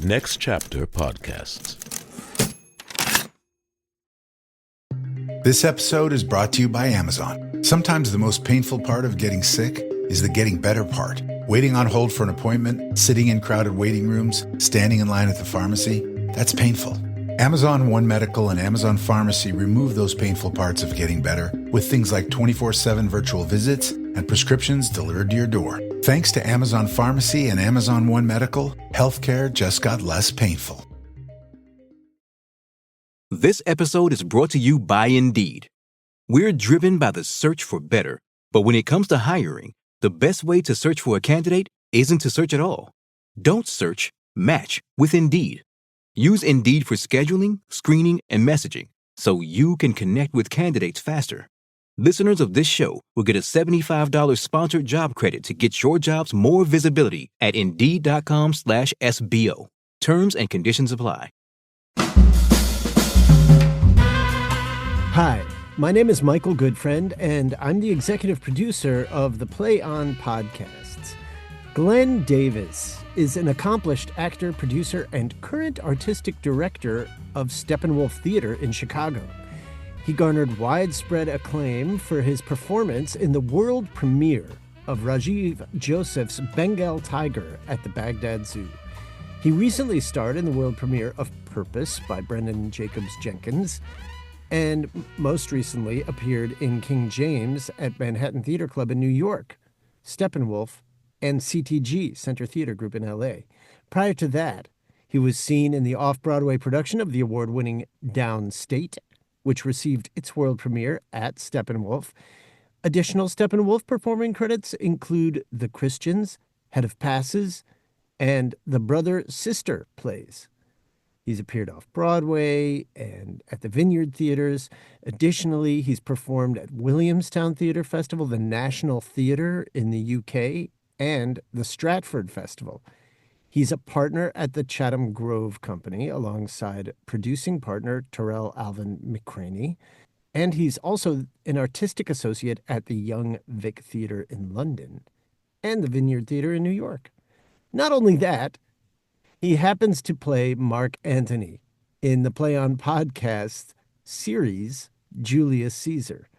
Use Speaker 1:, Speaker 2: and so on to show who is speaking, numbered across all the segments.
Speaker 1: Next Chapter Podcasts.
Speaker 2: This episode is brought to you by Amazon. Sometimes the most painful part of getting sick is the getting better part. Waiting on hold for an appointment, sitting in crowded waiting rooms, standing in line at the pharmacy, that's painful. Amazon One Medical and Amazon Pharmacy remove those painful parts of getting better with things like 24/7 virtual visits and prescriptions delivered to your door. Thanks to Amazon Pharmacy and Amazon One Medical, healthcare just got less painful.
Speaker 3: This episode is brought to you by Indeed. We're driven by the search for better, but when it comes to hiring, the best way to search for a candidate isn't to search at all. Don't search, match with Indeed. Use Indeed for scheduling, screening, and messaging so you can connect with candidates faster. Listeners of this show will get a $75 sponsored job credit to get your jobs more visibility at Indeed.com/SBO. Terms and conditions apply.
Speaker 4: Hi, my name is Michael Goodfriend, and I'm the executive producer of the Play On podcasts. Glenn Davis is an accomplished actor, producer, and current artistic director of Steppenwolf Theater in Chicago. He garnered widespread acclaim for his performance in the world premiere of Rajiv Joseph's Bengal Tiger at the Baghdad Zoo. He recently starred in the world premiere of Purpose by Brendan Jacobs Jenkins, and most recently appeared in King James at Manhattan Theater Club in New York, Steppenwolf, and CTG, Center Theater Group in L.A. Prior to that, he was seen in the off-Broadway production of the award-winning Downstate, which received its world premiere at Steppenwolf. Additional Steppenwolf performing credits include The Christians, Head of Passes, and the Brother-Sister plays. He's appeared off-Broadway and at the Vineyard Theaters. Additionally, he's performed at Williamstown Theatre Festival, the National Theatre in the UK, and the Stratford Festival. He's a partner at the Chatham Grove Company alongside producing partner Terrell Alvin McCraney. And he's also an artistic associate at the Young Vic Theatre in London and the Vineyard Theatre in New York. Not only that, he happens to play Mark Antony in the Play On podcast series, Julius Caesar,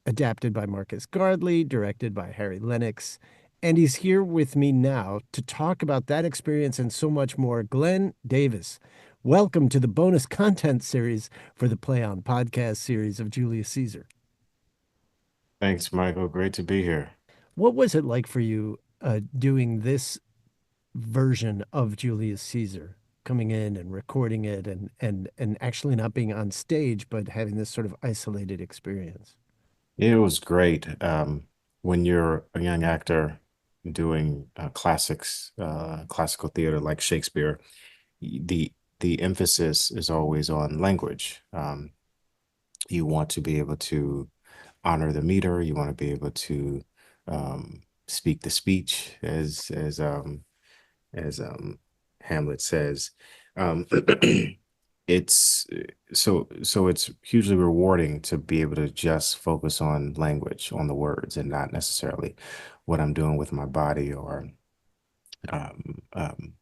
Speaker 4: adapted by Marcus Gardley, directed by Harry Lennox. And he's here with me now to talk about that experience and so much more. Glenn Davis, welcome to the bonus content series for the Play On podcast series of Julius Caesar.
Speaker 5: Thanks, Michael. Great to be here.
Speaker 4: What was it like for you doing this version of Julius Caesar, coming in and recording it and actually not being on stage, but having this sort of isolated experience?
Speaker 5: It was great. When you're a young actor doing classical theater like Shakespeare, the emphasis is always on language. You want to be able to honor the meter. You want to be able to speak the speech, as Hamlet says. It's it's hugely rewarding to be able to just focus on language, on the words, and not necessarily what I'm doing with my body or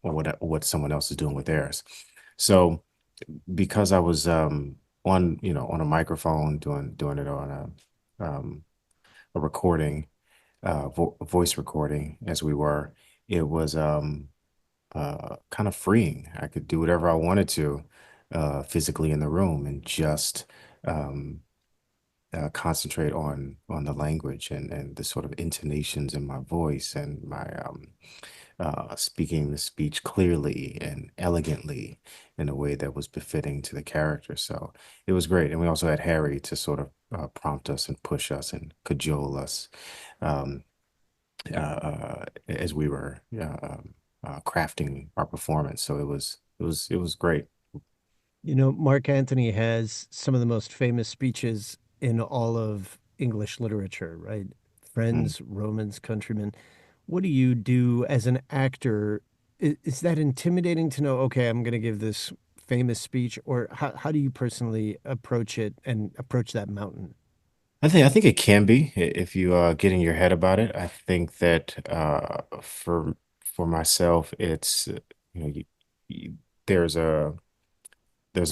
Speaker 5: what someone else is doing with theirs. So because I was on a microphone doing it on a recording, voice recording, as we were, it was kind of freeing. I could do whatever I wanted to physically in the room and just concentrate on the language and the sort of intonations in my voice and my speaking the speech clearly and elegantly in a way that was befitting to the character. So it was great. And we also had Harry to sort of prompt us and push us and cajole us as we were crafting our performance. So it was great.
Speaker 4: You know, Mark Antony has some of the most famous speeches in all of English literature, right? Friends, Romans, countrymen. What do you do as an actor? Is that intimidating to know, okay, I'm going to give this famous speech, or how do you personally approach it and approach that mountain?
Speaker 5: I think it can be if you get in your head about it. I think that for myself, it's y- there's a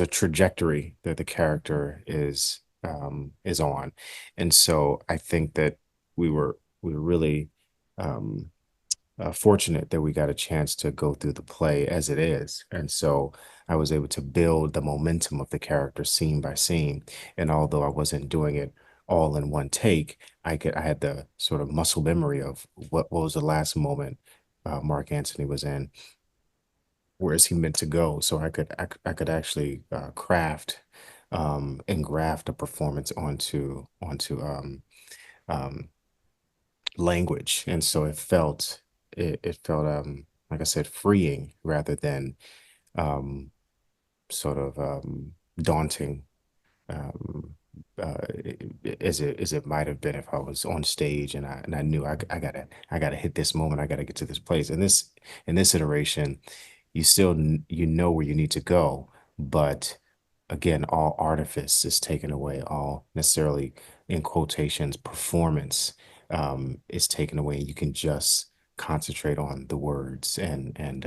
Speaker 5: trajectory that the character is on, and so I think that we were really um, fortunate that we got a chance to go through the play as it is, and so I was able to build the momentum of the character scene by scene, and although I wasn't doing it all in one take, I had the sort of muscle memory of what was the last moment Mark Antony was in, where is he meant to go? So I could actually craft and graft a performance onto um, language, and so it felt like I said, freeing rather than um, sort of daunting, um, as it might have been if I was on stage and I knew I gotta hit this moment, I gotta get to this place. And this in this iteration, you know where you need to go, but again, all artifice is taken away, all necessarily in quotations performance is taken away. You can just concentrate on the words and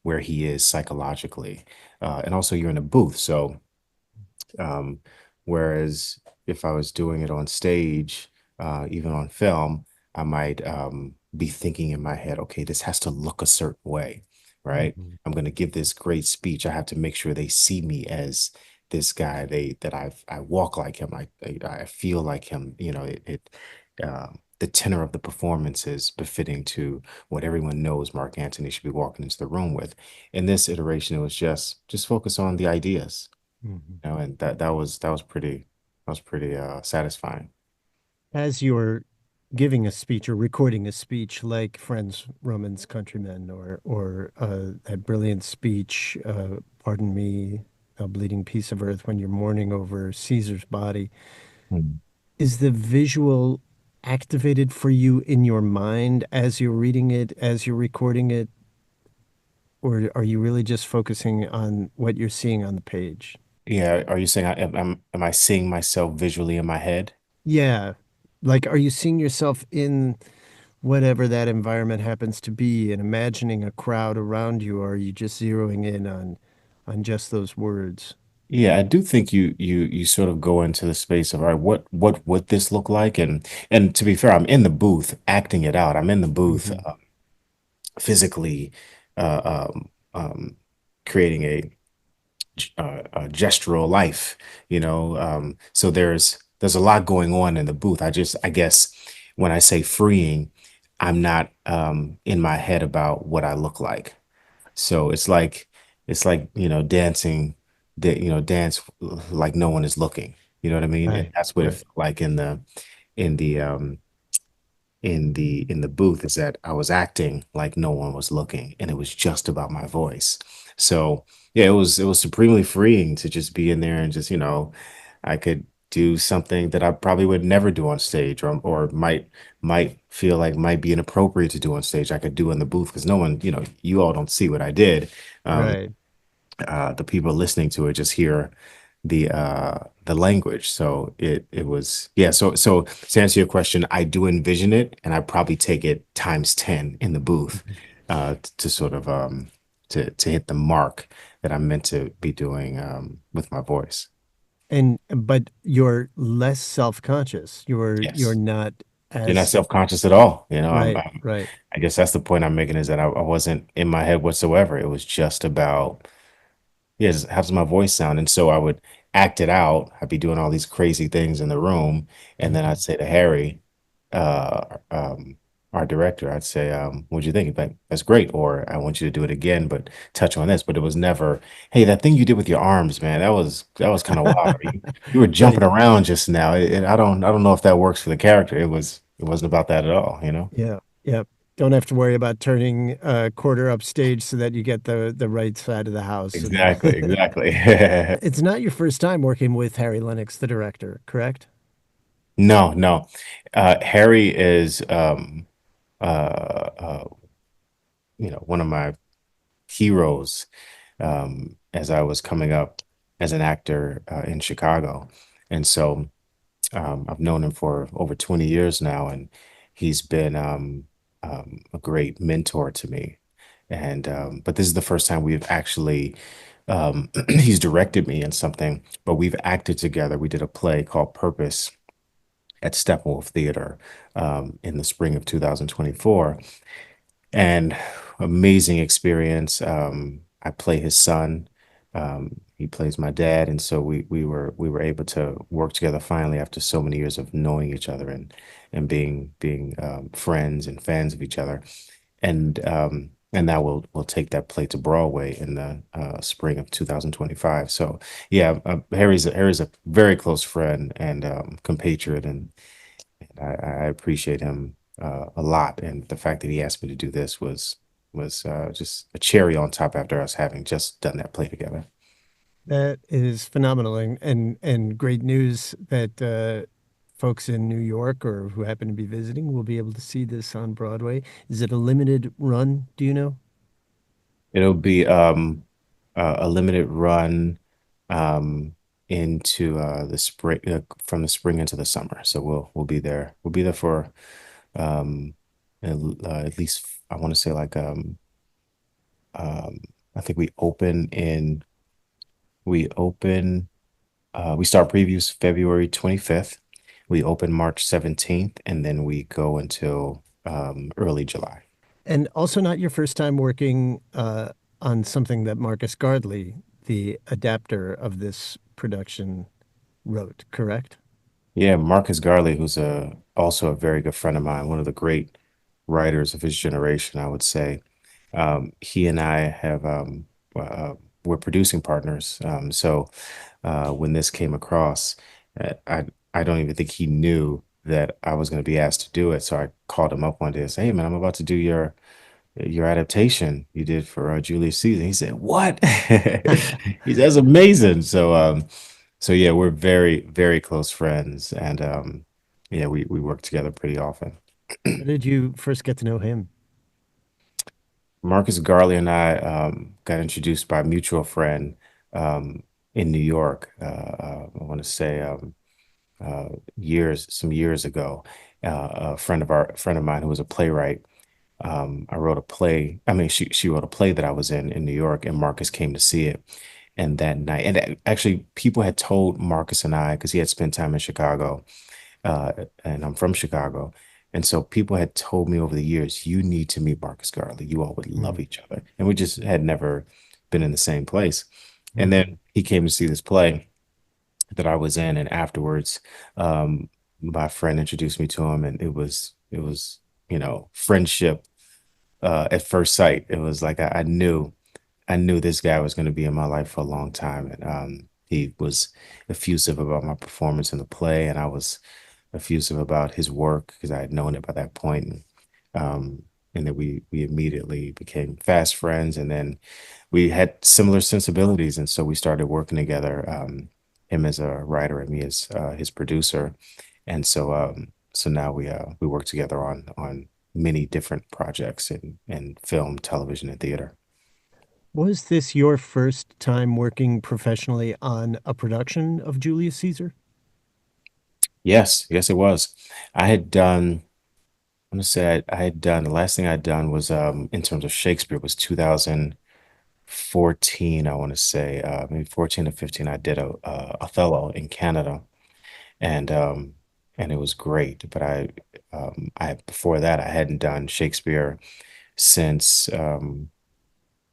Speaker 5: where he is psychologically, and also you're in a booth, so um, whereas if I was doing it on stage, even on film, I might be thinking in my head, okay, this has to look a certain way, right?
Speaker 4: Mhm.
Speaker 5: I'm going to give this great speech. I have to make sure they see me as this guy. I walk like him. I feel like him. You know, the tenor of the performance is befitting to what everyone knows Mark Antony should be walking into the room with. In this iteration, it was just focus on the ideas,
Speaker 4: Mhm.
Speaker 5: you know, and that was pretty satisfying.
Speaker 4: As you're giving a speech or recording a speech like Friends, Romans, Countrymen, or that brilliant speech, pardon me, a bleeding piece of earth when you're mourning over Caesar's body,
Speaker 5: Mm.
Speaker 4: is the visual activated for you in your mind as you're reading it, as you're recording it, or are you really just focusing on what you're seeing on the page?
Speaker 5: Yeah, are you saying am I seeing myself visually in my head?
Speaker 4: Yeah. Like, are you seeing yourself in whatever that environment happens to be and imagining a crowd around you, or are you just zeroing in on just those words?
Speaker 5: Yeah, I do think you sort of go into the space of, all right, what would this look like? And to be fair, I'm in the booth acting it out. I'm in the booth
Speaker 4: Hmm.
Speaker 5: physically um, creating a gestural life, you know. So there's a lot going on in the booth. I guess when I say freeing, I'm not in my head about what I look like. So it's like, you know, dancing that, you know, dance like no one is looking. You know what I mean? And
Speaker 4: Right,
Speaker 5: that's what it
Speaker 4: right.
Speaker 5: felt like in the in the booth, is that I was acting like no one was looking and it was just about my voice. So yeah, it was supremely freeing to just be in there and just, you know, I could do something that I probably would never do on stage, or might feel like might be inappropriate to do on stage. I could do in the booth because no one, you know, you all don't see what I did. Um,
Speaker 4: Right.
Speaker 5: the people listening to it just hear the language. So it was, yeah, so to answer your question, I do envision it, and I probably take it times 10 in the booth
Speaker 4: Mhm.
Speaker 5: to sort of to hit the mark that I'm meant to be doing with my voice.
Speaker 4: And but you're less self-conscious. You're
Speaker 5: Yes.
Speaker 4: not
Speaker 5: You're not
Speaker 4: as
Speaker 5: self-conscious at all. You know,
Speaker 4: right, right.
Speaker 5: I guess that's the point I'm making, is that I wasn't in my head whatsoever. It was just about, yes, how does my voice sound? And so I would act it out. I'd be doing all these crazy things in the room, and then I'd
Speaker 4: Mhm.
Speaker 5: say to Harry, our director, I'd say, "What'd you think?" He'd be like, "That's great," or "I want you to do it again, but touch on this." But it was never, "Hey, that thing you did with your arms, man, that was kind of wild. Or you were jumping
Speaker 4: Right.
Speaker 5: around just now." I don't know if that works for the character. It wasn't about that at all, you know?
Speaker 4: Yeah. Yeah. Don't have to worry about turning a quarter upstage so that you get the right side of the house. And
Speaker 5: Exactly, exactly.
Speaker 4: it's not your first time working with Harry Lennox, the director, correct?
Speaker 5: No, no. Harry is uh, you know, one of my heroes as I was coming up as an actor in Chicago. And so I've known him for over 20 years now, and he's been a great mentor to me. and but this is the first time we've actually he's directed me in something, but we've acted together. We did a play called Purpose at Steppenwolf Theater in the spring of 2024, and amazing experience. I play his son. He plays my dad, and so we were able to work together finally after so many years of knowing each other and being friends and fans of each other. And now we'll take that play to Broadway in the spring of 2025. So yeah, Harry's a very close friend and compatriot, and I appreciate him a lot. And the fact that he asked me to do this was just a cherry on top after us having just done that play together.
Speaker 4: That is phenomenal and great news that folks in New York or who happen to be visiting will be able to see this on Broadway. Is it a limited run? Do you know?
Speaker 5: It'll be a limited run um, into the spring, from the spring into the summer. So we'll be there. We'll be there for um, at least I want to say like um, I think we open we start previews February 25th. We open March 17th, and then we go until early July.
Speaker 4: And also not your first time working on something that Marcus Gardley, the adapter of this production, wrote, correct?
Speaker 5: Yeah, Marcus Garley, who's also a very good friend of mine, one of the great writers of his generation, I would say. He and I have uh, we're producing partners. So when this came across, I don't even think he knew that I was going to be asked to do it. So I called him up one day and said, "Hey, man, I'm about to do your adaptation you did for Julius Caesar." He said, "What?" He said, "That's amazing." So yeah, we're very close friends, and yeah, we work together pretty often.
Speaker 4: How did you first get to know him?
Speaker 5: Marcus Garley and I got introduced by a mutual friend um, in New York. I want to say some years ago. A friend of mine who was a playwright. I wrote a play. I mean, she wrote a play that I was in New York, and Marcus came to see it. And that night, and actually, people had told Marcus and I because he had spent time in Chicago, uh, and I'm from Chicago. And so people had told me over the years, you need to meet Marcus Garley. You all would love
Speaker 4: Mm,
Speaker 5: each other. And we just had never been in the same place. And
Speaker 4: mhm.
Speaker 5: then he came to see this play that I was in, and afterwards, um, my friend introduced me to him, and it was friendship at first sight. It was like I knew this guy was going to be in my life for a long time, and he was effusive about my performance in the play, and I was effusive about his work because I had known it by that point. And then we immediately became fast friends, and then we had similar sensibilities, and so we started working together. Him as a writer and me as his producer, and so now we work together on many different projects in film, television, and theater.
Speaker 4: Was this your first time working professionally on a production of Julius Caesar?
Speaker 5: Yes, yes, it was. I had done. I'm gonna say I had done the last thing I'd done was in terms of Shakespeare was 2014. I want to say maybe 14 or 15. I did a Othello in Canada, and um, and it was great. But I before that I hadn't done Shakespeare since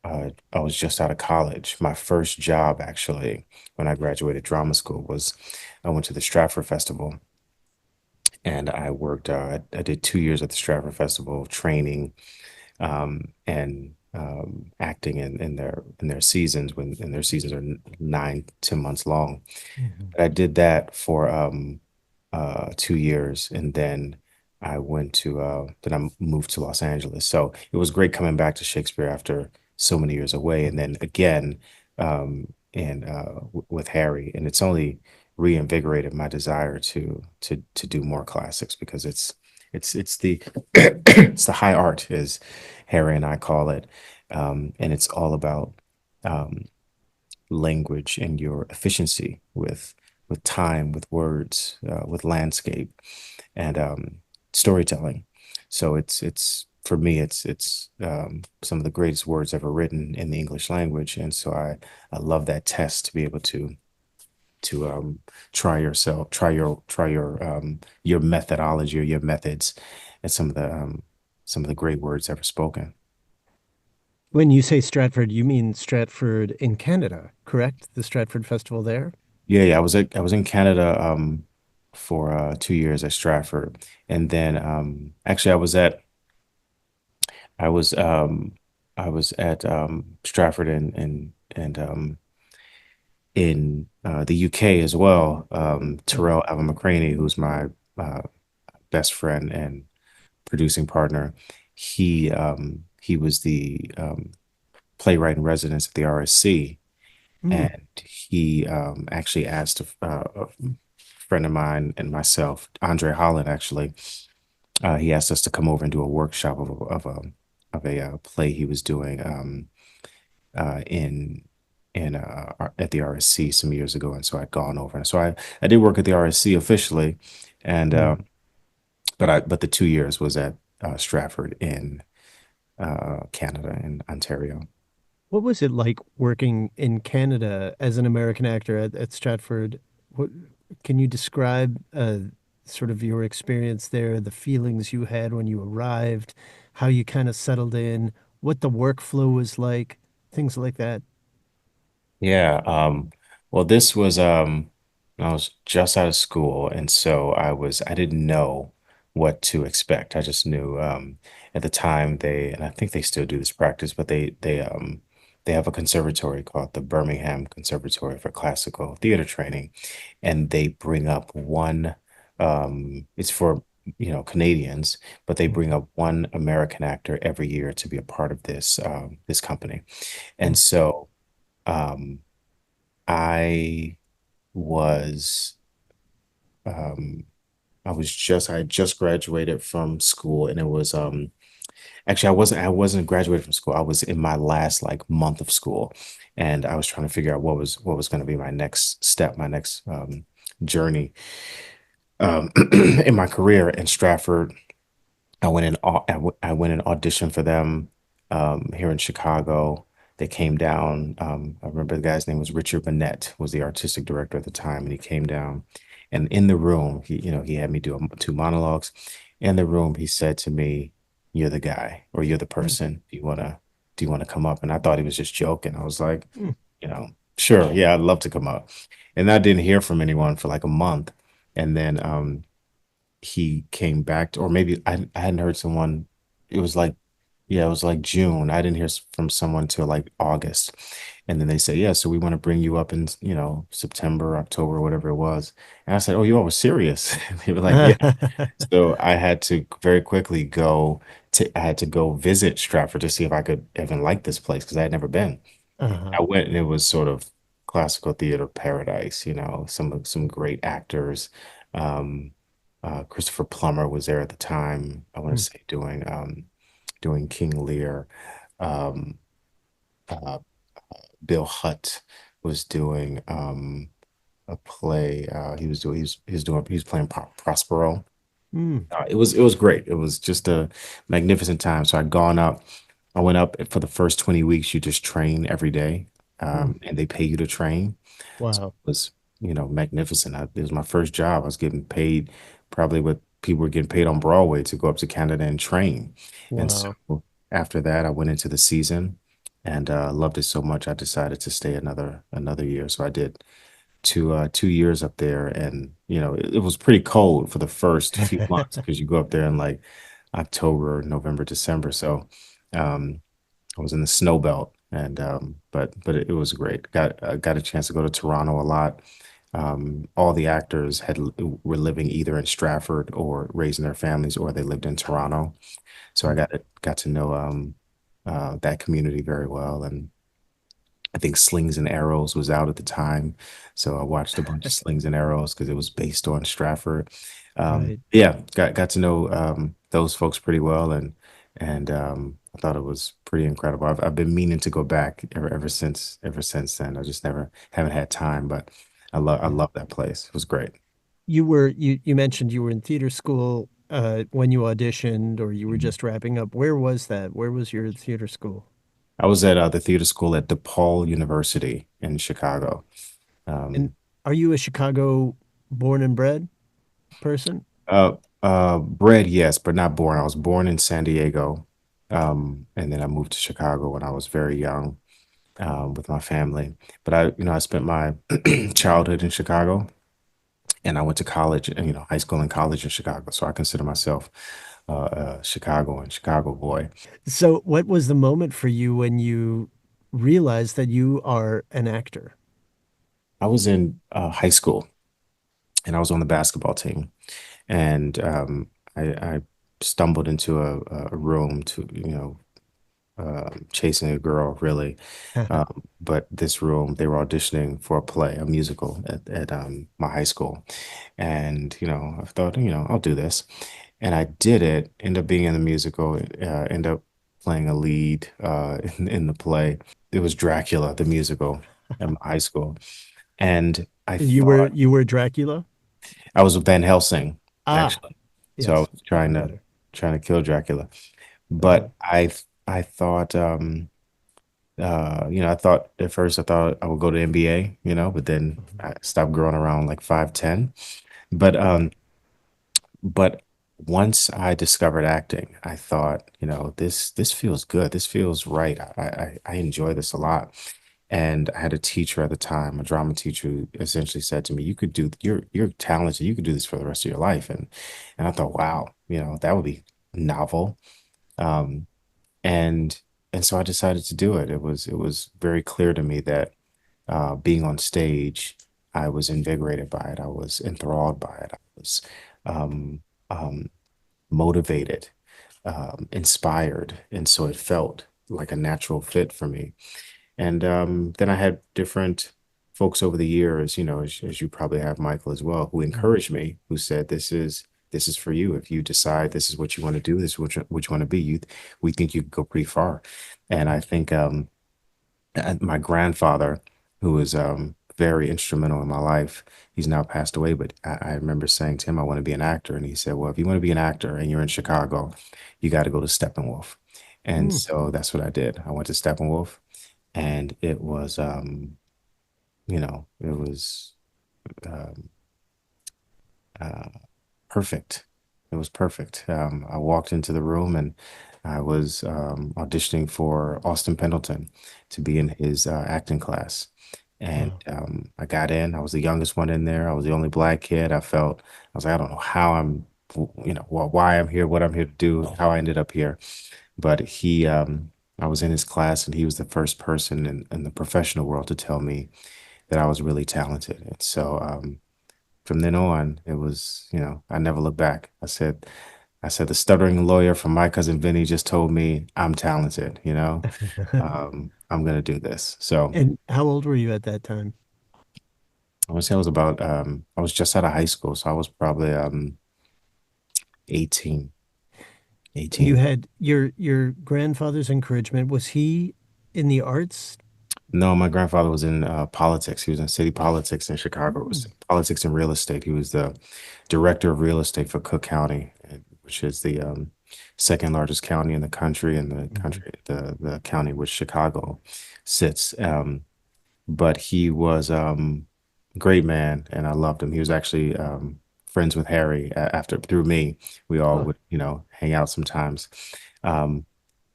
Speaker 5: I was just out of college. My first job, actually, when I graduated drama school, was I went to the Stratford Festival, and I worked. I did 2 years at the Stratford Festival, training and acting in their seasons when their seasons are 9, 10 months long.
Speaker 4: Mhm.
Speaker 5: I did that for 2 years, and then I moved to Los Angeles. So it was great coming back to Shakespeare after so many years away, and then again and with Harry, and it's only reinvigorated my desire to do more classics because it's the it's the high art, as Harry and I call it, and it's all about um, language and your efficiency with time, with words, with landscape, and storytelling. So for me, it's some of the greatest words ever written in the English language, and so I love that test to be able to try yourself, your methodology or your methods, and some of the great words ever spoken.
Speaker 4: When you say Stratford, you mean Stratford in Canada, correct? The Stratford Festival there?
Speaker 5: Yeah, yeah. I was in Canada for 2 years at Stratford, and then actually I was um I was at Stratford in the UK as well.
Speaker 4: Oh,
Speaker 5: Terrell Allen McCraney, who's my uh, best friend and producing partner, he was the playwright in residence at the RSC,
Speaker 4: mm,
Speaker 5: and he actually asked a friend of mine and myself, Andre Holland, actually, he asked us to come over and do a workshop of a play he was doing in at the RSC some years ago, and so I'd gone over, and so I did work at the RSC officially, and
Speaker 4: mm.
Speaker 5: but the 2 years was at Stratford in Canada in Ontario.
Speaker 4: What was it like working in Canada as an American actor at Stratford? What can you describe sort of your experience there, the feelings you had when you arrived, how you kind of settled in, what the workflow was like, things like that?
Speaker 5: Yeah. Well, this was I was just out of school, and so I didn't know what to expect. I just knew at the time and I think they still do this practice, but they have a conservatory called the Birmingham Conservatory for Classical Theater Training, and they bring up one it's for Canadians, but they bring up one American actor every year to be a part of this company. And
Speaker 4: Mm,
Speaker 5: so um, I was um, I had just graduated from school, and it was actually I wasn't graduated from school. I was in my last like month of school, and I was trying to figure out what was going to be my next step, my next journey in my career in Stratford. I went and auditioned for them here in Chicago. They came down. I remember the guy's name was Richard Burnett, was the artistic director at the time, and he came down. And in the room, he had me do two monologues. In the room, he said to me, "You're the guy, or you're the
Speaker 4: mm,
Speaker 5: person. Do you wanna come up?" And I thought he was just joking. I was like,
Speaker 4: mm.
Speaker 5: sure, yeah, I'd love to come up. And I didn't hear from anyone for like a month, and then he came back to, or maybe I hadn't heard someone. It was like, yeah, it was like June. I didn't hear from someone till like August. And then they say, yeah, so we want to bring you up in, September, October, whatever it was. And I said, oh, you all were serious. They were like, yeah. So I had to very quickly I had to go visit Stratford to see if I could even like this place because I had never been.
Speaker 4: Uh-huh.
Speaker 5: I went and it was sort of classical theater paradise, some great actors. Um, Christopher Plummer was there at the time. I want to
Speaker 4: Mm,
Speaker 5: say doing King Lear. Um, uh, Bill Hutt was doing a play. He was playing Prospero.
Speaker 4: mm,
Speaker 5: It was great. It was just a magnificent time. So I'd gone up. I went up for the first 20 weeks. You just train every day,
Speaker 4: mm.
Speaker 5: and they pay you to train. So
Speaker 4: Wow.
Speaker 5: it was, magnificent. It was my first job. I was getting paid probably what people were getting paid on Broadway to go up to Canada and train. And so
Speaker 4: Wow.
Speaker 5: after that, I went into the season and loved it so much. I decided to stay another year. So I did 2 years up there, and it was pretty cold for the first few months because you go up there in like October, November, December. So um, I was in the snow belt, and but it was great. Got a chance to go to Toronto a lot. All the actors were living either in Stratford or raising their families, or they lived in Toronto. So I
Speaker 4: Mm.
Speaker 5: got to know that community very well, and I think Slings and Arrows was out at the time, so I watched a bunch of Slings and Arrows because it was based on Stratford.
Speaker 4: Right.
Speaker 5: Yeah, got to know those folks pretty well, and I thought it was pretty incredible. I've been meaning to go back ever since then. I just never haven't had time, but I
Speaker 4: Yeah.
Speaker 5: love that place. It was great.
Speaker 4: You mentioned you were in theater school. when you auditioned or you were just wrapping up? Where was that? Where was your theater school?
Speaker 5: I was at the theater school at DePaul University in Chicago.
Speaker 4: And
Speaker 5: Um,
Speaker 4: are you a Chicago born and bred person?
Speaker 5: Bred, yes, but not born. I was born in San Diego, and then I moved to Chicago when I was very young, with my family. But I spent my childhood in Chicago, and I went to college, high school and college in Chicago. So I consider myself a Chicago boy.
Speaker 4: So, what was the moment for you when you realized that you are an actor?
Speaker 5: I was in high school, and I was on the basketball team, and I stumbled into a room to, chasing a girl, really. But this room, they were auditioning for a play, a musical at my high school. And, I thought, I'll do this. And I did it, end up being in the musical, end up playing a lead in the play. It was Dracula, the musical at my high school. And I thought
Speaker 4: You were Dracula?
Speaker 5: I was Van Helsing,
Speaker 4: Ah,
Speaker 5: actually. So I
Speaker 4: yes,
Speaker 5: was
Speaker 4: even
Speaker 5: trying to
Speaker 4: better.
Speaker 5: trying to kill Dracula.
Speaker 4: Uh-huh.
Speaker 5: But I thought I thought at first I thought I would go to NBA, but then
Speaker 4: Mhm.
Speaker 5: I stopped growing around like 5'10". But
Speaker 4: Right.
Speaker 5: but once I discovered acting, I thought, this feels good. This feels right. I enjoy this a lot. And I had a teacher at the time, a drama teacher, who essentially said to me, you're talented, you could do this for the rest of your life. And I thought, wow, that would be novel. Um, and and so I decided to do it. It was very clear to me that being on stage, I was invigorated by it. I was enthralled by it. I was um, um, motivated, inspired, and so it felt like a natural fit for me. And then I had different folks over the years, as you probably have, Michael, as well, who
Speaker 4: Mhm.
Speaker 5: encouraged me, who said, this is for you. If you decide this is what you want to do, this is what you want to be, we think you could go pretty far. And I think my grandfather, who was very instrumental in my life, he's now passed away, but I remember saying to him, I want to be an actor. And he said, well, if you want to be an actor and you're in Chicago, you got to go to Steppenwolf. And
Speaker 4: Mm.
Speaker 5: so that's what I did. I went to Steppenwolf, and it was it was um, uh, perfect. It was perfect. I walked into the room, and I was auditioning for Austin Pendleton to be in his acting class. And
Speaker 4: Wow.
Speaker 5: I got in. I was the youngest one in there. I was the only black kid. I was like, I don't know how why I'm here, what I'm here to do, how I ended up here. But I was in his class, and he was the first person in the professional world to tell me that I was really talented. And so from then on, it was, I never looked back. I said, the stuttering lawyer from My Cousin Vinny just told me I'm talented, I'm gonna do this. So
Speaker 4: And how old were you at that time?
Speaker 5: I would say I was just out of high school, so I was probably 18,
Speaker 4: And you
Speaker 5: 18.
Speaker 4: had your grandfather's encouragement. Was he in the arts?
Speaker 5: No, my grandfather was in politics. He was in city politics in Chicago. It was
Speaker 4: Mm.
Speaker 5: politics and real estate. He was the director of real estate for Cook County, which is the second largest county in the country, and
Speaker 4: Mhm.
Speaker 5: the county which Chicago sits. But he was a great man, and I loved him. He was actually friends with Harry after through me. We all
Speaker 4: Oh,
Speaker 5: would, hang out sometimes. Um,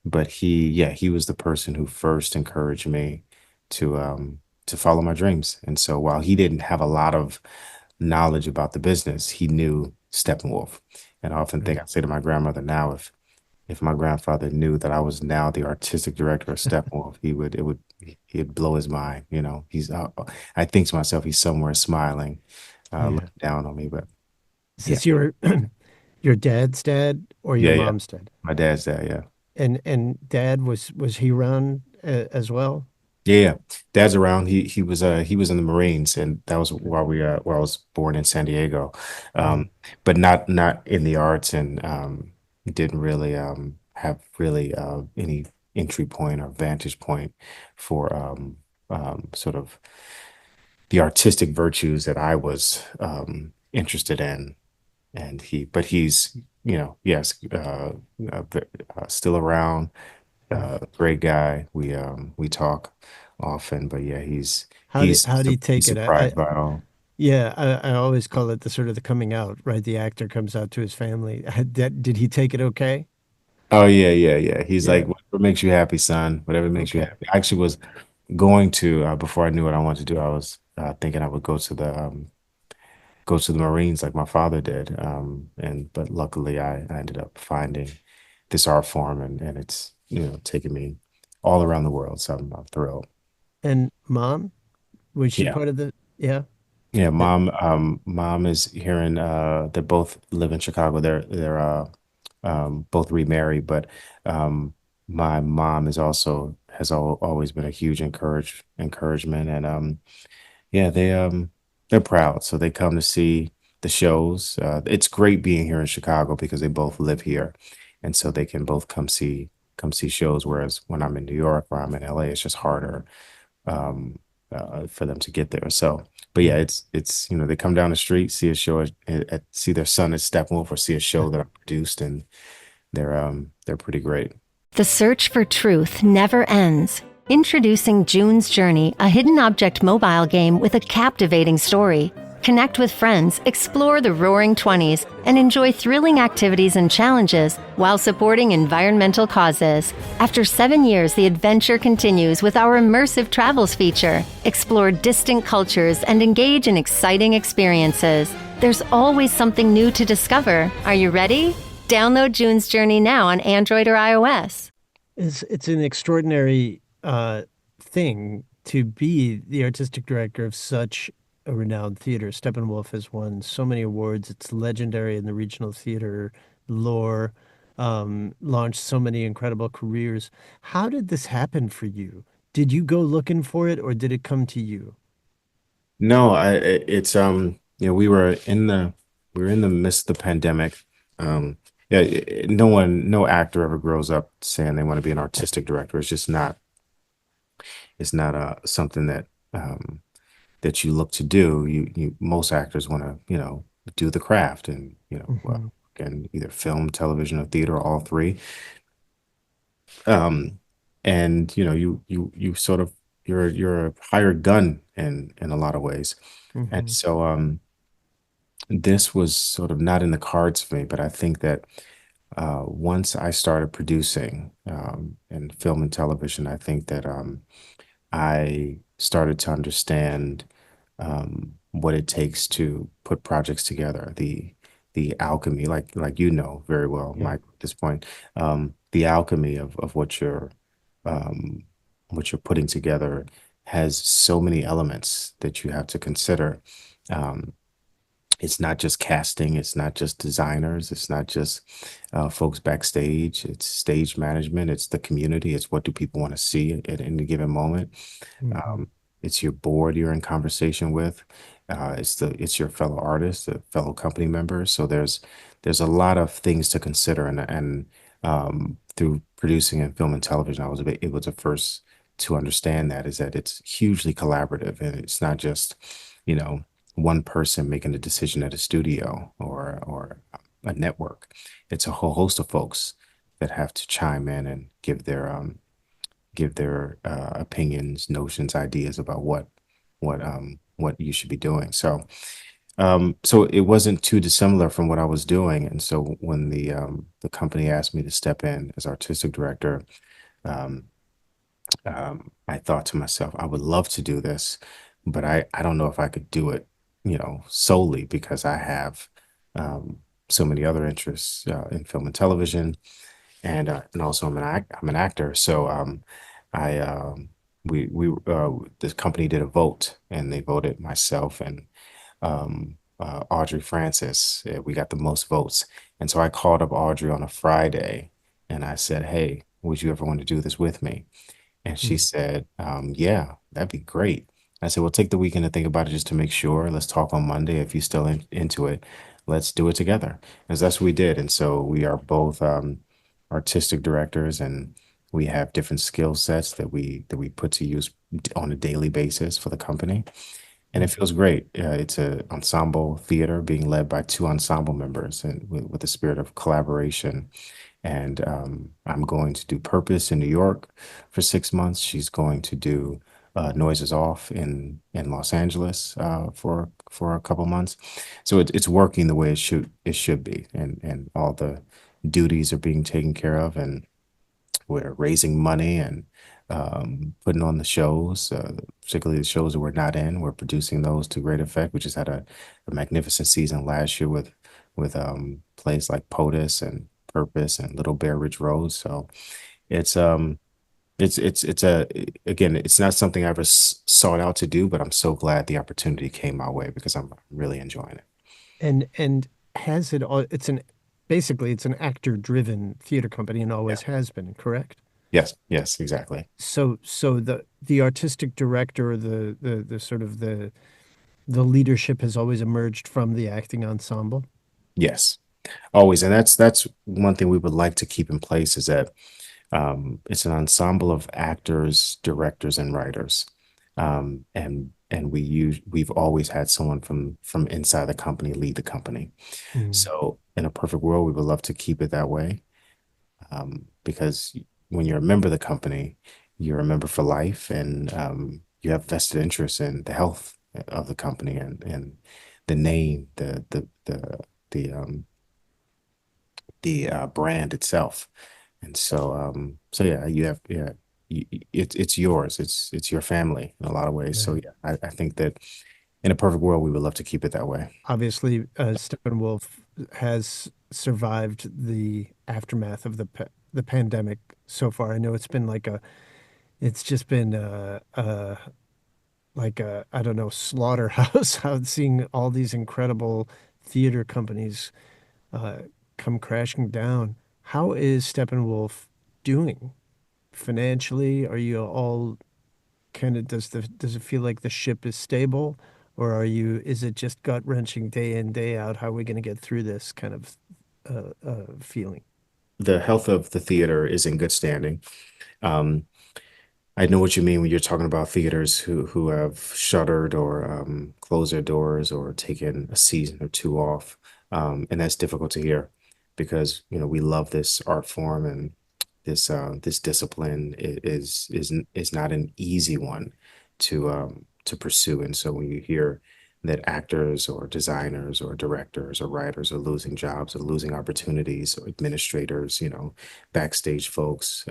Speaker 5: but he was the person who first encouraged me to um to follow my dreams. And so while he didn't have a lot of knowledge about the business, he knew Steppenwolf. And I often think,
Speaker 4: right.
Speaker 5: I say to my grandmother now, if my grandfather knew that I was now the artistic director of Steppenwolf, he'd blow his mind. I think to myself, he's somewhere smiling,
Speaker 4: Yeah.
Speaker 5: looking down on me. But
Speaker 4: Is
Speaker 5: yeah,
Speaker 4: this your dad's dad or your
Speaker 5: yeah, yeah.
Speaker 4: mom's dad?
Speaker 5: My dad's there, yeah.
Speaker 4: And dad was he around as well?
Speaker 5: Yeah, yeah. Dad's around. He was in the Marines, and that was where I was born in San Diego.
Speaker 4: Mhm.
Speaker 5: Um, but not in the arts, and didn't really have really any entry point or vantage point for sort of the artistic virtues that I was interested in. And he's yes, still around, great guy. We talk often, but yeah,
Speaker 4: How do you
Speaker 5: he's
Speaker 4: take it?
Speaker 5: surprised by it all.
Speaker 4: Yeah, I always call it the sort of the coming out, right? The actor comes out to his family. Did he take it okay?
Speaker 5: Oh yeah, yeah, yeah. He's
Speaker 4: Yeah.
Speaker 5: like, whatever makes you happy, son. Whatever makes you
Speaker 4: Okay.
Speaker 5: happy. I actually was going to before I knew what I wanted to do. I was thinking I would go to the Marines like my father did. And but luckily I ended up finding this art form, and it's taken me all around the world. So I'm thrilled.
Speaker 4: And mom, was she
Speaker 5: Yeah.
Speaker 4: part of the, yeah?
Speaker 5: Yeah,
Speaker 4: Uh,
Speaker 5: mom is here in they both live in Chicago. They're both remarried, but um my mom is also has always been a huge encouragement, and yeah, they're proud. So they come to see the shows. It's great being here in Chicago because they both live here, and so they can both come see shows. Whereas when I'm in New York or I'm in LA, it's just harder um, for them to get there. So, but yeah,
Speaker 4: yeah.
Speaker 5: it's they come down the street, see a show, see their son at Steppenwolf, or see a show that I produced, and they're pretty great.
Speaker 6: The search for truth never ends. Introducing June's Journey, a hidden object mobile game with a captivating story. Connect with friends, explore the roaring 20s, and enjoy thrilling activities and challenges while supporting environmental causes. After 7 years, the adventure continues with our immersive travels feature. Explore distant cultures and engage in exciting experiences. There's always something new to discover. Are you ready? Download June's Journey now on Android or iOS.
Speaker 4: It's an extraordinary thing to be the artistic director of such a renowned theater. Steppenwolf has won so many awards. It's legendary in the regional theater lore, launched so many incredible careers. How did this happen for you? Did you go looking for it or did it come to you?
Speaker 5: No, it's we were in the midst of the pandemic. Yeah, no actor ever grows up saying they want to be an artistic director. It's just not. It's not something that you look to do. You most actors want to do the craft, and
Speaker 4: Hmm.
Speaker 5: and either film, television, or theater, or all three. Um, and you sort of you're a hired gun in a lot of ways, and
Speaker 4: Hmm.
Speaker 5: so this was sort of not in the cards for me. But I think that once I started producing in film and television, I think that I started to understand what it takes to put projects together, the alchemy, like very well,
Speaker 4: Yeah.
Speaker 5: Mike, at this point, the alchemy of what you're putting together has so many elements that you have to consider. Um, it's not just casting, it's not just designers, it's not just folks backstage, it's stage management, it's the community, it's what do people want to see at any given moment.
Speaker 4: Hmm.
Speaker 5: um, it's your board you're in conversation with. It's your fellow artists, the fellow company members. So there's a lot of things to consider, and through producing in film and television, I was able to first to understand that is that it's hugely collaborative, and it's not just you know one person making a decision at a studio or a network. It's a whole host of folks that have to chime in and give their opinions, notions, ideas about what you should be doing. So it wasn't too dissimilar from what I was doing. And so when the company asked me to step in as artistic director, um, I thought to myself, I would love to do this, but I don't know if I could do it, solely because I have so many other interests in film and television, and also I'm an actor. So I we this company did a vote, and they voted myself and Audrey Francis. We got the most votes, and so I called up Audrey on a Friday, and I said, "Hey, would you ever want to do this with me?" And she said, "Yeah, that'd be great." I said, "Well, take the weekend to think about it just to make sure. Let's talk on Monday. If you're still into it, let's do it together." And so that's what we did. And so we are both artistic directors, and we have different skill sets that we put to use on a daily basis for the company. and it feels great. It's a ensemble theater being led by two ensemble members and with the spirit of collaboration. And I'm going to do Purpose in New York for 6 months. She's going to do Noises Off in Los Angeles for a couple months. So it's working the way it should be, and all the duties are being taken care of, and we're raising money and putting on the shows, particularly the shows that we're not in. We're producing those to great effect. We just had a magnificent season last year with plays like POTUS and Purpose and Little Bear Ridge Road. So it's again, it's not something I ever sought out to do, but I'm so glad the opportunity came my way because I'm really enjoying it.
Speaker 4: And has it all, it's an basically it's an actor driven theater company and
Speaker 5: Yeah.
Speaker 4: always has been, correct?
Speaker 5: Yes, exactly.
Speaker 4: So the artistic director or the sort of the leadership has always emerged from the acting ensemble.
Speaker 5: Yes, always. And that's one thing we would like to keep in place is that it's an ensemble of actors, directors, and writers. And we've always had someone from inside the company lead the company.
Speaker 4: Mm.
Speaker 5: So in a perfect world, we would love to keep it that way. Because when you're a member of the company, you're a member for life, and you have vested interest in the health of the company and the name, the brand itself. And so yeah, you have yeah, it's yours. It's your family in a lot of ways. So
Speaker 4: Right.
Speaker 5: yeah, I think that in a perfect world, we would love to keep it that way.
Speaker 4: Obviously, Steppenwolf has survived the aftermath of the pandemic so far. I know it's been it's just been like a, I don't know, slaughterhouse out seeing all these incredible theater companies uh, come crashing down. How is Steppenwolf doing financially? Are you all kind of, does it feel like the ship is stable, or is it just gut wrenching day in, day out? How are we going to get through this kind of feeling?
Speaker 5: The health of the theater is in good standing. Um, I know what you mean when you're talking about theaters who have shuttered or closed their doors or taken a season or two off, and that's difficult to hear because we love this art form, and this discipline is not an easy one to pursue. And so when you hear that actors or designers or directors or writers are losing jobs or losing opportunities, or administrators, backstage folks.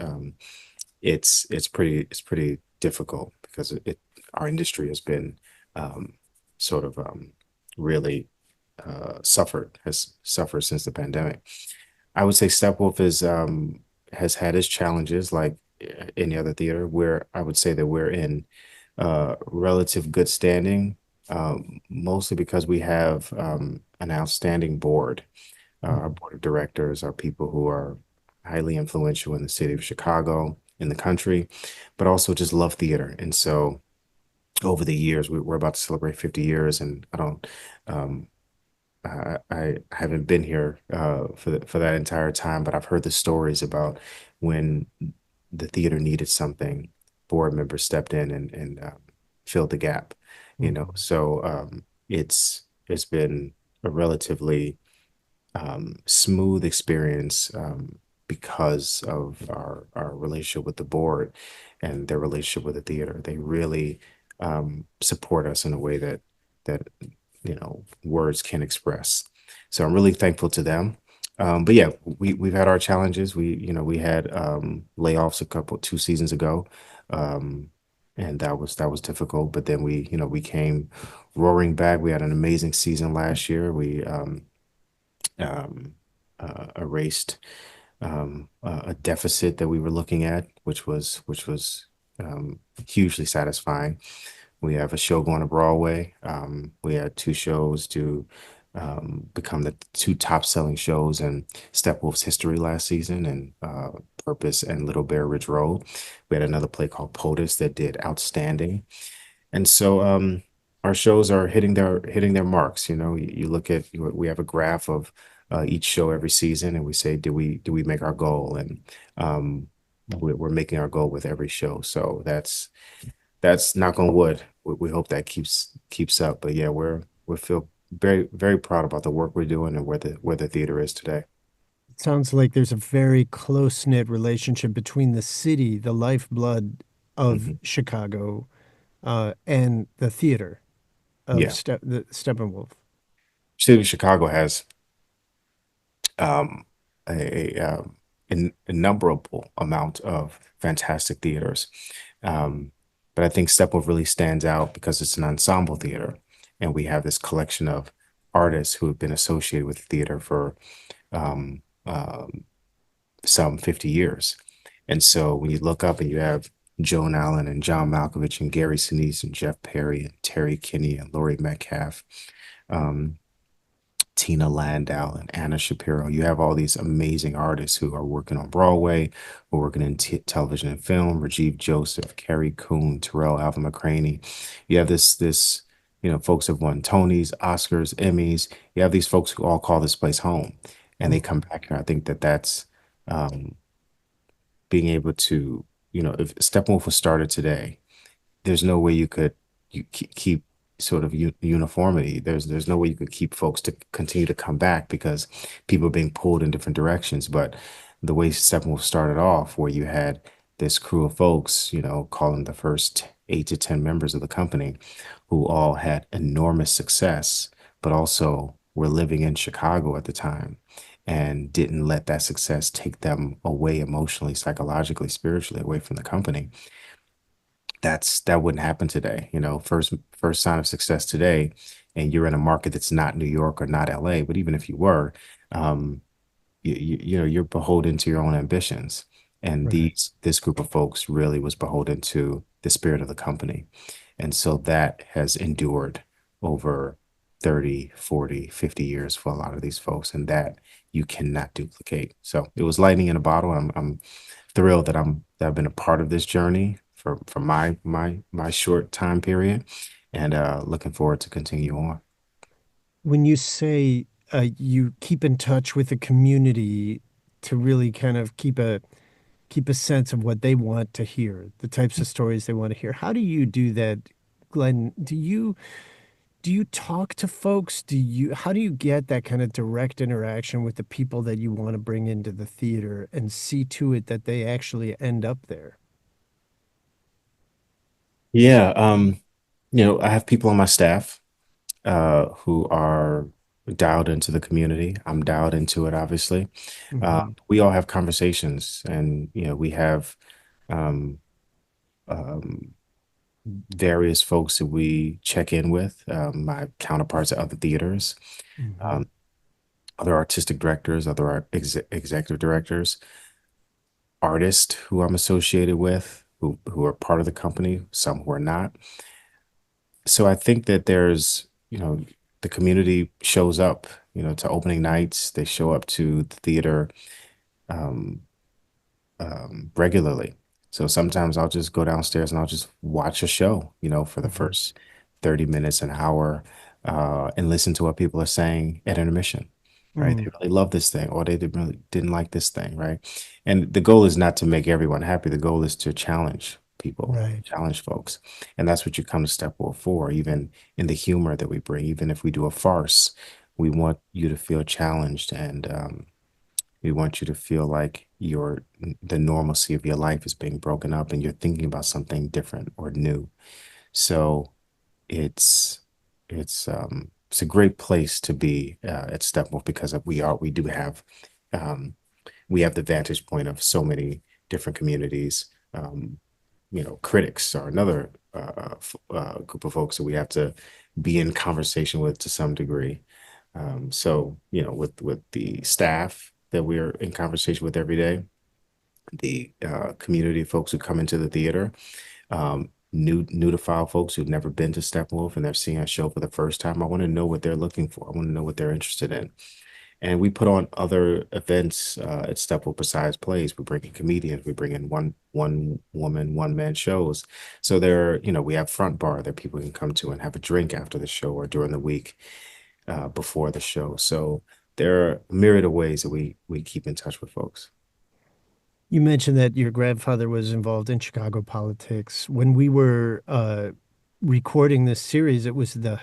Speaker 5: It's pretty difficult because our industry has been sort of really has suffered since the pandemic. I would say Steppenwolf has had its challenges like any other theater, where I would say that we're in relative good standing, mostly because we have an outstanding board. Our
Speaker 4: Mhm.
Speaker 5: board of directors are people who are highly influential in the city of Chicago, in the country, but also just love theater. And so over the years, we're about to celebrate 50 years, and um, I haven't been here for that entire time, but I've heard the stories about when the theater needed something, board members stepped in and filled the gap.
Speaker 4: Mhm.
Speaker 5: So it's been a relatively smooth experience because of our relationship with the board and their relationship with the theater. They really support us in a way that words can't express. So I'm really thankful to them. But yeah, we've had our challenges. We had layoffs 2 seasons ago. Um, and that was difficult, but then we came roaring back. We had an amazing season last year. We um, erased a deficit that we were looking at, which was hugely satisfying. We have a show going to Broadway. We had two shows to become the two top selling shows in Steppenwolf's history last season, and Purpose and Little Bear Ridge Road. We had another play called POTUS that did outstanding. And so our shows are hitting their marks. You look at we have a graph of each show every season, and we say, do we make our goal? And um, we're making our goal with every show. So that's knock on wood. We hope that keeps up. But yeah, we feel very very proud about the work we're doing and where the theater is today.
Speaker 4: It sounds like there's a very close-knit relationship between the city, the lifeblood of
Speaker 5: Hmm.
Speaker 4: Chicago, and the theater of
Speaker 5: Yeah,
Speaker 4: The Steppenwolf.
Speaker 5: city of Chicago has um, a an innumerable amount of fantastic theaters. Um, but I think Steppenwolf really stands out because it's an ensemble theater, and we have this collection of artists who have been associated with theater for um, um, some 50 years. And so when you look up and you have Joan Allen and John Malkovich and Gary Sinise and Jeff Perry and Terry Kinney and Laurie Metcalf, um, Tina Landau and Anna Shapiro. You have all these amazing artists who are working on Broadway, who are working in television and film. Rajiv Joseph, Carrie Coon, Terrell Alvin McCraney. You have folks have won Tonys, Oscars, Emmys. You have these folks who all call this place home, and they come back here. I think that that's um, being able to, if Steppenwolf was started today, there's no way you could keep sort of uniformity. There's no way you could keep folks to continue to come back because people are being pulled in different directions. But the way Steppenwolf started off, where you had this crew of folks, calling the first 8 to 10 members of the company, who all had enormous success, but also were living in Chicago at the time and didn't let that success take them away emotionally, psychologically, spiritually away from the company. That wouldn't happen today. First sign of success today, and you're in a market that's not New York or not LA, but even if you were, um, you're beholden to your own ambitions. And
Speaker 4: Right.
Speaker 5: this group of folks really was beholden to the spirit of the company. And so that has endured over 30, 40, 50 years for a lot of these folks, and that you cannot duplicate. So it was lightning in a bottle. I'm thrilled that I've been a part of this journey for my short time period, and looking forward to continue on.
Speaker 4: When you say you keep in touch with the community to really kind of keep a sense of what they want to hear, the types of stories they want to hear, how do you do that, Glenn? Do you talk to folks? How do you get that kind of direct interaction with the people that you want to bring into the theater and see to it that they actually end up there?
Speaker 5: Yeah, I have people on my staff who are dialed into the community. I'm dialed into it, obviously.
Speaker 4: Hmm.
Speaker 5: We all have conversations, and we have um, um, various folks that we check in with, my counterparts at other theaters,
Speaker 4: Hmm.
Speaker 5: um, other artistic directors, other executive directors, artists who I'm associated with, who are part of the company, some who are not. So I think that the community shows up, to opening nights. They show up to the theater um, regularly. So sometimes I'll just go downstairs and I'll just watch a show, for the
Speaker 4: Hmm.
Speaker 5: first 30 minutes, an hour, and listen to what people are saying at intermission, right?
Speaker 4: Mm.
Speaker 5: They really love this thing, or they didn't like this thing, right? And the goal is not to make everyone happy. The goal is to challenge people,
Speaker 4: Right.
Speaker 5: challenge folks. And that's what you come to Steppenwolf for, even in the humor that we bring. Even if we do a farce, we want you to feel challenged, and we want you to feel like the normalcy of your life is being broken up and you're thinking about something different or new. So it's it's a great place to be at Steppenwolf because we do have um, we have the vantage point of so many different communities. Um, Critics are another group of folks that we have to be in conversation with to some degree. So, with the staff that we're in conversation with every day, the community folks who come into the theater, new to file folks who've never been to Steppenwolf and they're seeing a show for the first time. I want to know what they're looking for. I want to know what they're interested in. And we put on other events at Steppenwolf besides plays. We bring in comedians. We bring in one woman, one man shows. So we have front bar that people can come to and have a drink after the show or during the week before the show. So there are a myriad of ways that we keep in touch with folks.
Speaker 4: You mentioned that your grandfather was involved in Chicago politics. When we were recording this series, it was the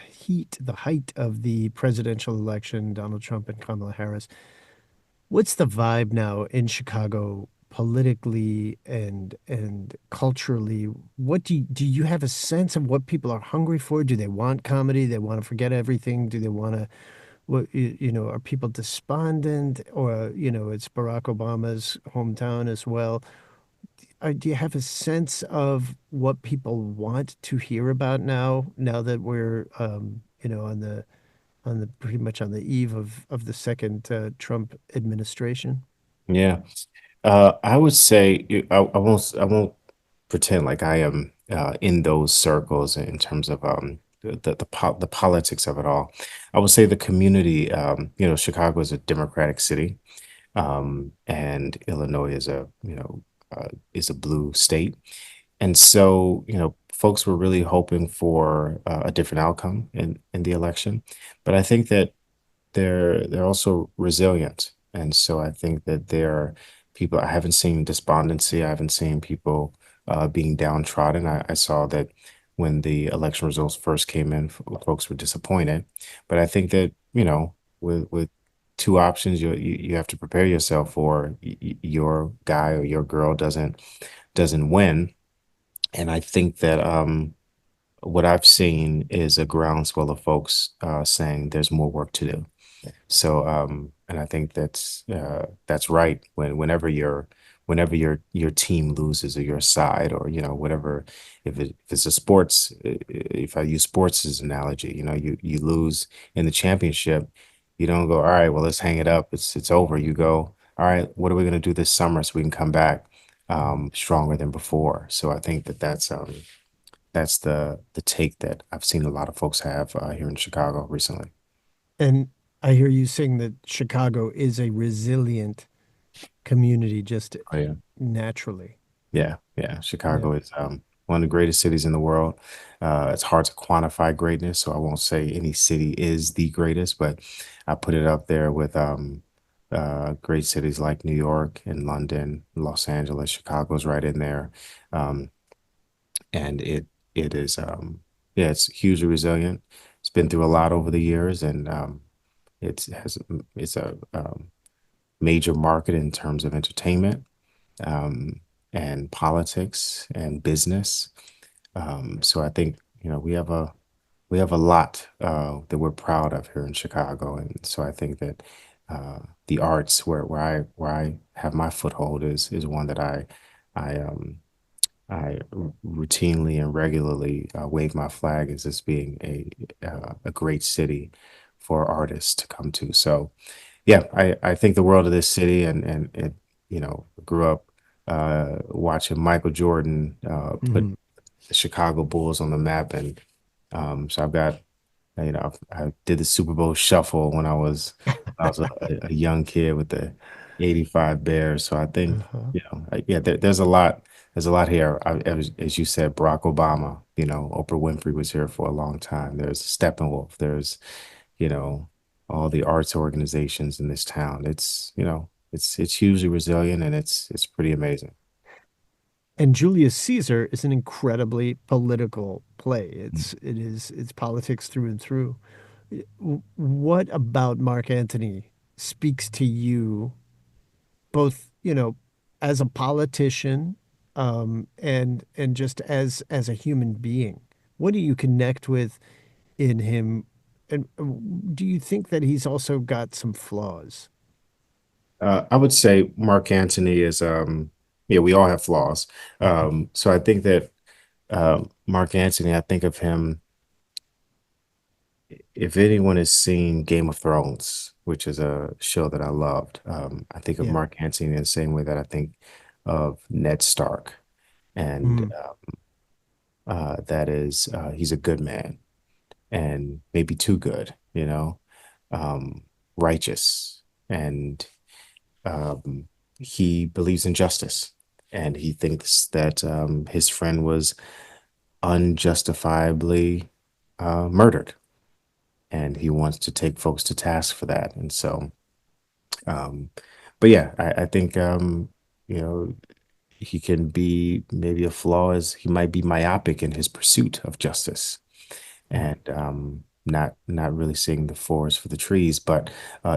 Speaker 4: height of the presidential election, Donald Trump and Kamala Harris. What's the vibe now in Chicago politically and culturally? What do you have a sense of what people are hungry for? Do they want comedy? They want to forget everything? Do they want to are people despondent or it's Barack Obama's hometown as well? Do you have a sense of what people want to hear about now that we're on the pretty much on the eve of the second Trump administration?
Speaker 5: Yeah. I would say I won't pretend like I am in those circles in terms of the politics of it all. I would say the community, Chicago is a democratic city, and Illinois is a blue state. And so, folks were really hoping for a different outcome in the election. But I think that they're also resilient. And so I think that there are people, I haven't seen despondency. I haven't seen people being downtrodden. I saw that when the election results first came in, folks were disappointed. But I think that, with two options, you have to prepare yourself for your guy or your girl doesn't win. And I think that what I've seen is a groundswell of folks saying there's more work to do. So, and I think that's right. Whenever your team loses or your side or whatever, if it's a sports, if I use sports as an analogy, you lose in the championship, you don't go, all right, well, let's hang it up. It's over. You go, all right, what are we going to do this summer so we can come back stronger than before? So I think that's the take that I've seen a lot of folks have here in Chicago recently.
Speaker 4: And I hear you saying that Chicago is a resilient community just
Speaker 5: Oh yeah.
Speaker 4: naturally.
Speaker 5: Yeah, yeah.
Speaker 4: Yeah.
Speaker 5: Chicago is one of the greatest cities in the world. It's hard to quantify greatness, so I won't say any city is the greatest, but I put it up there with great cities like New York and London, Los Angeles. Chicago's right in there, um, and it is yeah, it's hugely resilient. It's been through a lot over the years, and it's a major market in terms of entertainment um, and politics and business. So I think we have a lot that we're proud of here in Chicago, and so I think that the arts, where I have my foothold, is one that I routinely and regularly wave my flag as this being a great city for artists to come to. So yeah, I think the world of this city, and it, grew up watching Michael Jordan put
Speaker 4: Mhm.
Speaker 5: the Chicago Bulls on the map, and so I've got, I did the Super Bowl shuffle when I was a young kid with the '85 Bears. So I think,
Speaker 4: Uh-huh.
Speaker 5: yeah, there's a lot here. As you said, Barack Obama, Oprah Winfrey was here for a long time. There's Steppenwolf. There's you know, all the arts organizations in this town. It's hugely resilient, and it's pretty amazing.
Speaker 4: And Julius Caesar is an incredibly political play.
Speaker 5: Mm.
Speaker 4: It's politics through and through. What about Mark Antony speaks to you both, as a politician, and just as a human being? What do you connect with in him? And do you think that he's also got some flaws?
Speaker 5: I would say Mark Antony is, yeah, we all have flaws. So I think that Mark Antony, I think of him, if anyone has seen Game of Thrones, which is a show that I loved, I think of
Speaker 4: Yeah.
Speaker 5: Mark Antony in the same way that I think of Ned Stark. And
Speaker 4: Mm.
Speaker 5: that is, he's a good man and maybe too good, righteous. And um, he believes in justice. And he thinks that his friend was unjustifiably murdered. And he wants to take folks to task for that. And so, um, but yeah, I think, you know, he can be maybe a flaw is he might be myopic in his pursuit of justice and not really seeing the forest for the trees, but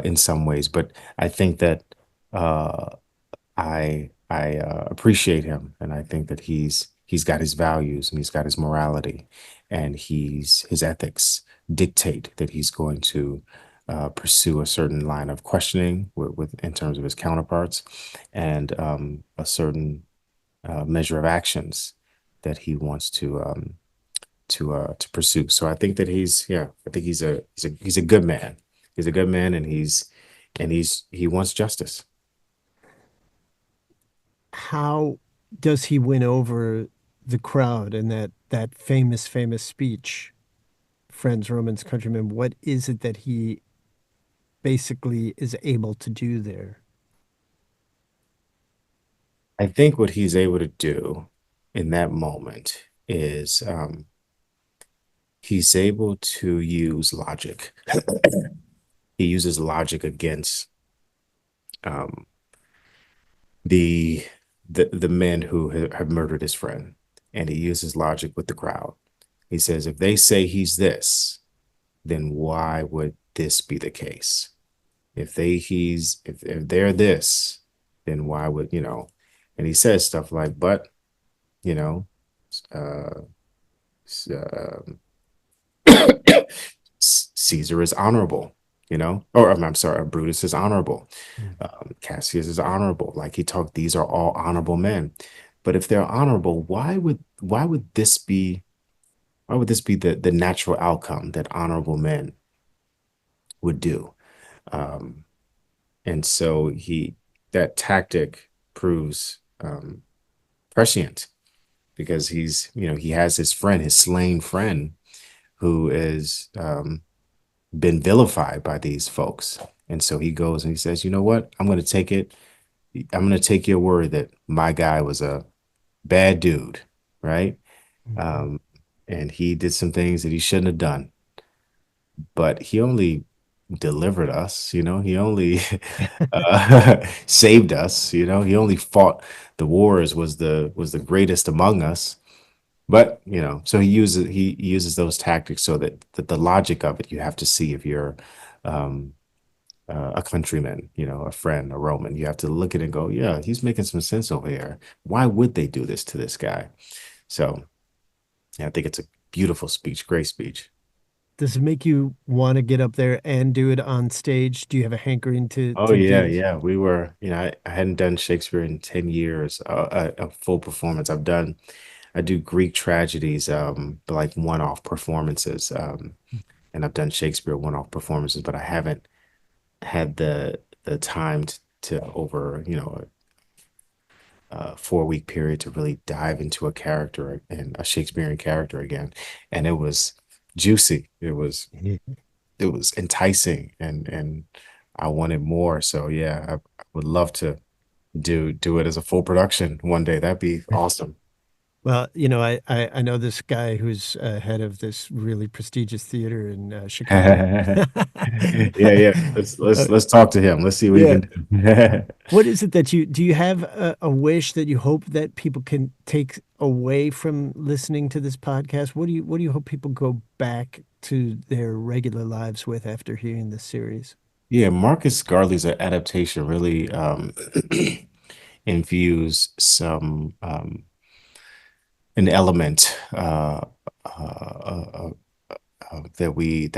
Speaker 5: in some ways. But I think that uh, I appreciate him, and I think that he's got his values and he's got his morality, and his ethics dictate that he's going to pursue a certain line of questioning with in terms of his counterparts, and a certain measure of actions that he wants to pursue. So I think that I think he's a good man. He's a good man, and he wants justice.
Speaker 4: How does he win over the crowd in that famous speech, friends, Romans, countrymen? What is it that he basically is able to do there?
Speaker 5: I think what he's able to do in that moment is he's able to use logic. He uses logic against um, the the men who have murdered his friend, and he uses logic with the crowd. He says, if they say he's this, then why would this be the case? If they're this, then why would And he says stuff like, but you know, uh, uh, Caesar is honorable, or I'm sorry, Brutus is honorable. Cassius is honorable. Like he talked, these are all honorable men. But if they're honorable, why would this be the natural outcome that honorable men would do? Um, and so that tactic proves prescient because he has his friend, his slain friend, who is been vilified by these folks. And so he goes and he says, you know what? I'm going to take it. I'm going to take your word that my guy was a bad dude, right? Um, and he did some things that he shouldn't have done, but he only delivered us, he only saved us, he only fought the wars, was the greatest among us. But so he uses those tactics so that the logic of it, you have to see if you're um, a countryman, a friend, a Roman. You have to look at it and go, yeah, he's making some sense over here. Why would they do this to this guy? So yeah, I think it's a beautiful speech, great speech.
Speaker 4: Does it make you want to get up there and do it on stage? Do you have a hankering to
Speaker 5: Oh
Speaker 4: to do
Speaker 5: yeah,
Speaker 4: this?
Speaker 5: yeah. We were, I hadn't done Shakespeare in 10 years, a full performance. I do Greek tragedies, but like one-off performances. And I've done Shakespeare one-off performances, but I haven't had the time to over, 4-week period to really dive into a character and a Shakespearean character again. And it was juicy. It was enticing and I wanted more. So yeah, I would love to do it as a full production one day. That'd be awesome.
Speaker 4: Well, I know this guy who's head of this really prestigious theater in Chicago.
Speaker 5: Yeah, yeah.
Speaker 4: Uh,
Speaker 5: Let's talk to him. Let's see what he
Speaker 4: yeah.
Speaker 5: can do.
Speaker 4: What is it that do you have a wish that you hope that people can take away from listening to this podcast? What do you hope people go back to their regular lives with after hearing this series?
Speaker 5: Yeah, Marcus Garley's adaptation really infused an element that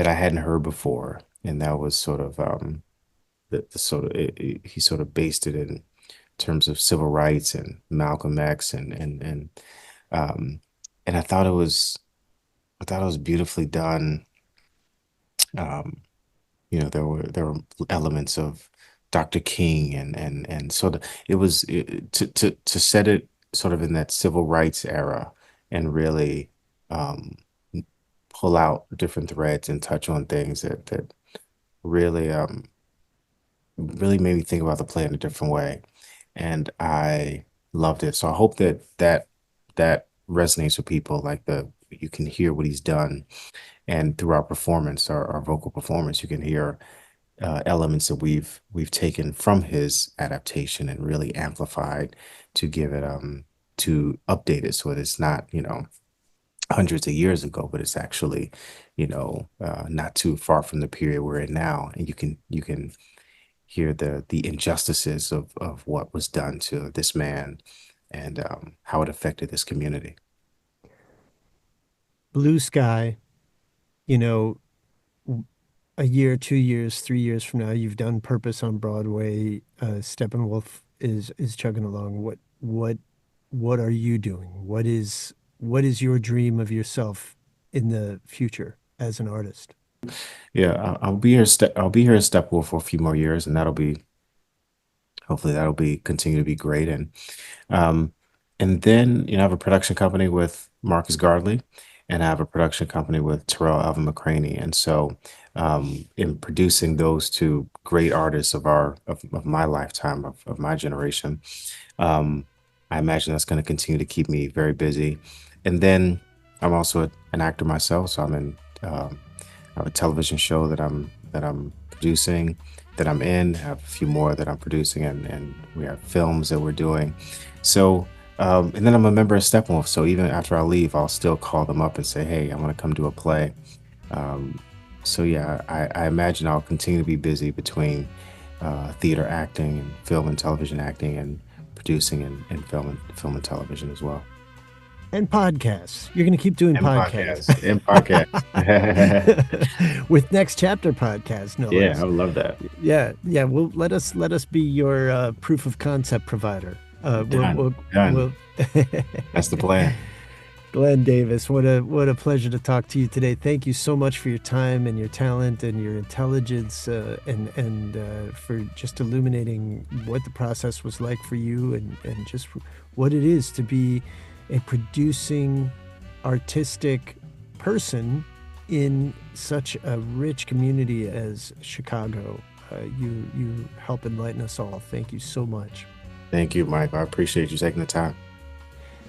Speaker 5: I hadn't heard before, and that was sort of the sort of he sort of based it in terms of civil rights and Malcolm X um, and I thought it was beautifully done. Um, there were elements of Dr. King and sort of to set it sort of in that civil rights era and really um, pull out different threads and touch on things that really really made me think about the play in a different way, and I loved it. So I hope that resonates with people. Like you can hear what he's done, and through our performance, our vocal performance, you can hear elements that we've taken from his adaptation and really amplified to give it to update it so that it's not, hundreds of years ago, but it's actually, not too far from the period we're in now. And you can hear the injustices of what was done to this man and how it affected this community.
Speaker 4: Blue Sky, you know, a year, 2 years, 3 years from now, you've done Purpose on Broadway. Steppenwolf is chugging along. What are you doing? What is your dream of yourself in the future as an artist?
Speaker 5: Yeah, I'll be here. I'll be here at Steppenwolf for a few more years, and hopefully that'll be continue to be great. Um, and then I have a production company with Marcus Gardley, and I have a production company with Terrell Alvin McCraney. And so, in producing those two great artists of my lifetime of my generation, um, I imagine that's going to continue to keep me very busy. And then I'm also an actor myself, so I have a television show that I'm producing, that I'm in. I have a few more that I'm producing, and we have films that we're doing. So, and then I'm a member of Steppenwolf. So even after I leave, I'll still call them up and say, "Hey, I want to come do a play." Um, so yeah, I imagine I'll continue to be busy between theater acting and film and television acting and producing and film and television as well.
Speaker 4: And podcasts. You're going to keep doing
Speaker 5: And
Speaker 4: podcasts.
Speaker 5: podcasts. And podcasts.
Speaker 4: With Next Chapter podcast, no
Speaker 5: Yeah,
Speaker 4: less.
Speaker 5: I would love that.
Speaker 4: Yeah. Well, let us be your proof of concept provider.
Speaker 5: Done. Done. That's the plan.
Speaker 4: Glenn Davis, what a pleasure to talk to you today. Thank you so much for your time and your talent and your intelligence, and for just illuminating what the process was like for you and just what it is to be a producing, artistic person in such a rich community as Chicago. You help enlighten us all. Thank you so much.
Speaker 5: Thank you, Mike. I appreciate you taking the time.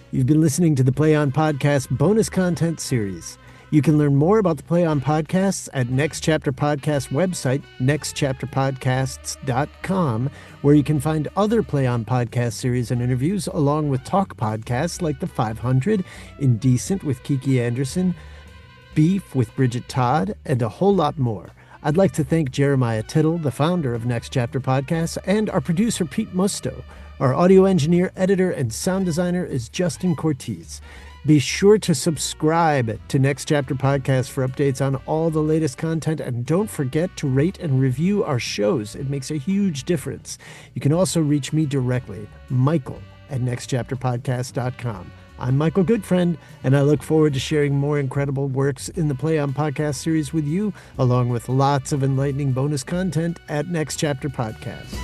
Speaker 4: You've been listening to the Play On Podcast bonus content series. You can learn more about the Play On Podcasts at Next Chapter Podcast website, nextchapterpodcasts.com, where you can find other Play On Podcast series and interviews, along with talk podcasts like The 500, Indecent with Kiki Anderson, Beef with Bridget Todd, and a whole lot more. I'd like to thank Jeremiah Tittle, the founder of Next Chapter Podcasts, and our producer, Pete Musto. Our audio engineer, editor, and sound designer is Justin Cortez. Be sure to subscribe to Next Chapter Podcast for updates on all the latest content, and don't forget to rate and review our shows. It makes a huge difference. You can also reach me directly, Michael at nextchapterpodcast.com. I'm Michael Goodfriend, and I look forward to sharing more incredible works in the Play On Podcast series with you, along with lots of enlightening bonus content at Next Chapter Podcast.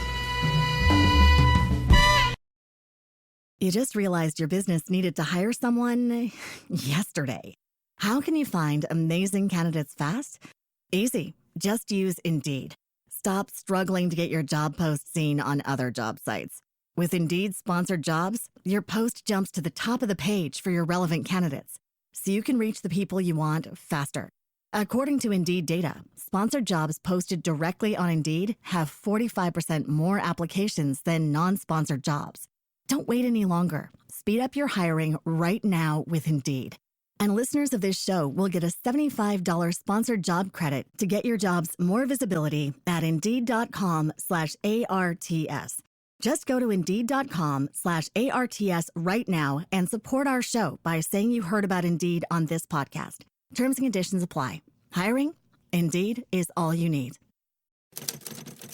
Speaker 7: You just realized your business needed to hire someone yesterday. How can you find amazing candidates fast? Easy. Just use Indeed. Stop struggling to get your job post seen on other job sites. With Indeed sponsored jobs, your post jumps to the top of the page for your relevant candidates, so you can reach the people you want faster. According to Indeed data, sponsored jobs posted directly on Indeed have 45% more applications than non-sponsored jobs. Don't wait any longer. Speed up your hiring right now with Indeed. And listeners of this show will get a $75 sponsored job credit to get your jobs more visibility at Indeed.com/ARTS. Just go to Indeed.com/ARTS right now and support our show by saying you heard about Indeed on this podcast. Terms and conditions apply. Hiring? Indeed is all you need.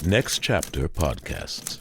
Speaker 1: Next Chapter Podcasts.